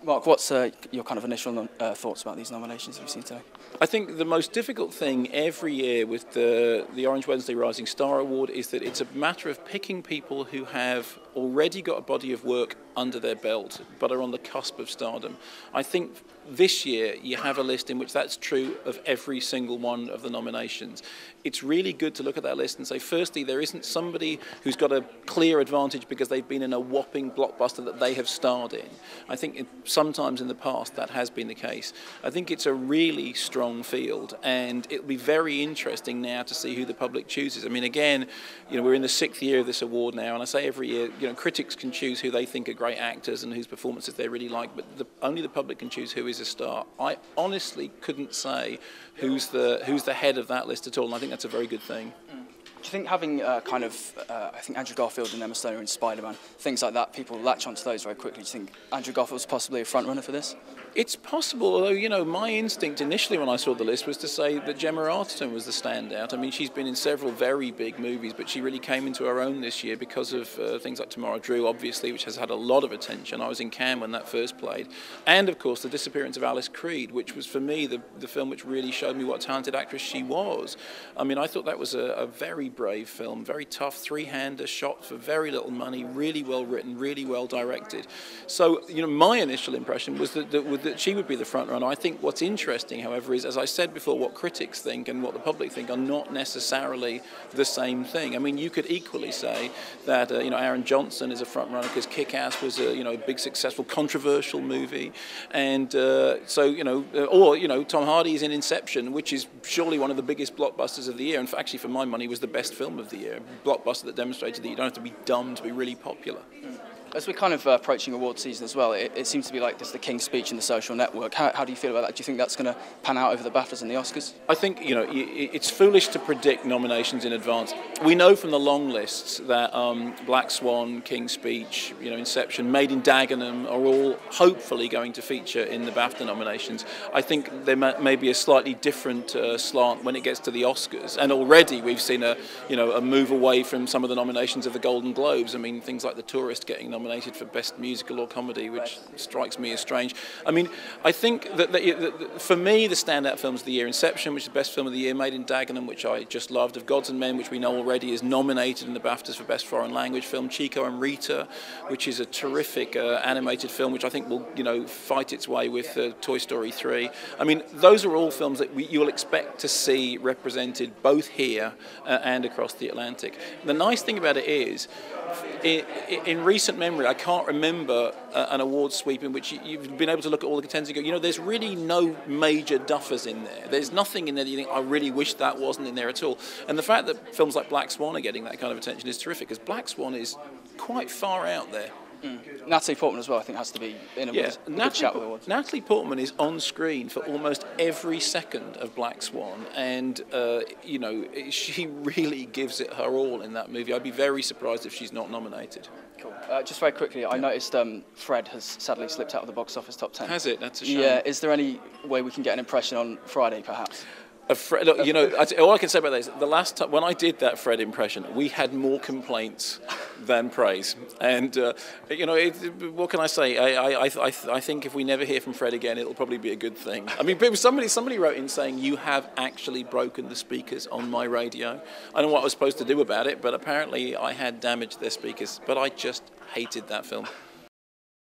Mark, what's your kind of initial thoughts about these nominations you've seen today? I think the most difficult thing every year with the Orange Wednesday Rising Star Award is that it's a matter of picking people who have already got a body of work under their belt but are on the cusp of stardom. I think this year you have a list in which that's true of every single one of the nominations. It's really good to look at that list and say, firstly, there isn't somebody who's got a clear advantage because they've been in a whopping blockbuster that they have starred in. I think sometimes in the past that has been the case. I think it's a really strong field, and it'll be very interesting now to see who the public chooses. I mean, again, we're in the 6th year of this award now, and I say every year, critics can choose who they think are great actors and whose performances they really like, but only the public can choose who is a star. I honestly couldn't say who's the head of that list at all, and I think that's a very good thing. Do you think having I think Andrew Garfield and Emma Stone are in Spider-Man, things like that, people latch onto those very quickly? Do you think Andrew Garfield's possibly a front runner for this? It's possible, although, my instinct initially when I saw the list was to say that Gemma Arterton was the standout. I mean, she's been in several very big movies, but she really came into her own this year because of things like Tamara Drew, obviously, which has had a lot of attention. I was in Cannes when that first played. And, of course, the disappearance of Alice Creed, which was, for me, the film which really showed me what a talented actress she was. I mean, I thought that was a very brave film, very tough, three-hander, shot for very little money, really well written, really well directed. So, my initial impression was that she would be the front runner. I think what's interesting, however, is, as I said before, what critics think and what the public think are not necessarily the same thing. I mean, you could equally say that Aaron Johnson is a front runner because Kick-Ass was a big, successful, controversial movie, and or Tom Hardy is in Inception, which is surely one of the biggest blockbusters of the year. And actually, for my money, was the best film of the year. A blockbuster that demonstrated that you don't have to be dumb to be really popular. As we're kind of approaching award season as well, it seems to be like this the King's Speech in the Social Network. How do you feel about that? Do you think that's going to pan out over the BAFTAs and the Oscars? I think, it's foolish to predict nominations in advance. We know from the long lists that Black Swan, King's Speech, Inception, Made in Dagenham are all hopefully going to feature in the BAFTA nominations. I think there may be a slightly different slant when it gets to the Oscars. And already we've seen a move away from some of the nominations of the Golden Globes. I mean, things like The Tourist getting nominated for Best Musical or Comedy, which strikes me as strange. I mean, I think that for me, the standout films of the year, Inception, which is the best film of the year, Made in Dagenham, which I just loved, Of Gods and Men, which we know already is nominated in the BAFTAs for Best Foreign Language Film, Chico and Rita, which is a terrific animated film, which I think will, fight its way with Toy Story 3. I mean, those are all films that you'll expect to see represented both here and across the Atlantic. The nice thing about it is, in recent memory, I can't remember an award sweep in which you've been able to look at all the contenders and go, there's really no major duffers in there. There's nothing in there that you think, I really wish that wasn't in there at all. And the fact that films like Black Swan are getting that kind of attention is terrific, because Black Swan is quite far out there. Natalie Portman as well, I think, has to be in a good chat with awards. Natalie Portman is on screen for almost every second of Black Swan, and she really gives it her all in that movie. I'd be very surprised if she's not nominated. Cool. Just very quickly, I noticed Fred has sadly slipped out of the box office top 10. Has it? That's a shame. Yeah. Is there any way we can get an impression on Friday, perhaps? Look, all I can say about that is the last time when I did that Fred impression, we had more complaints than praise. And what can I say? I think if we never hear from Fred again, it'll probably be a good thing. I mean, somebody wrote in saying, you have actually broken the speakers on my radio. I don't know what I was supposed to do about it, but apparently I had damaged their speakers. But I just hated that film.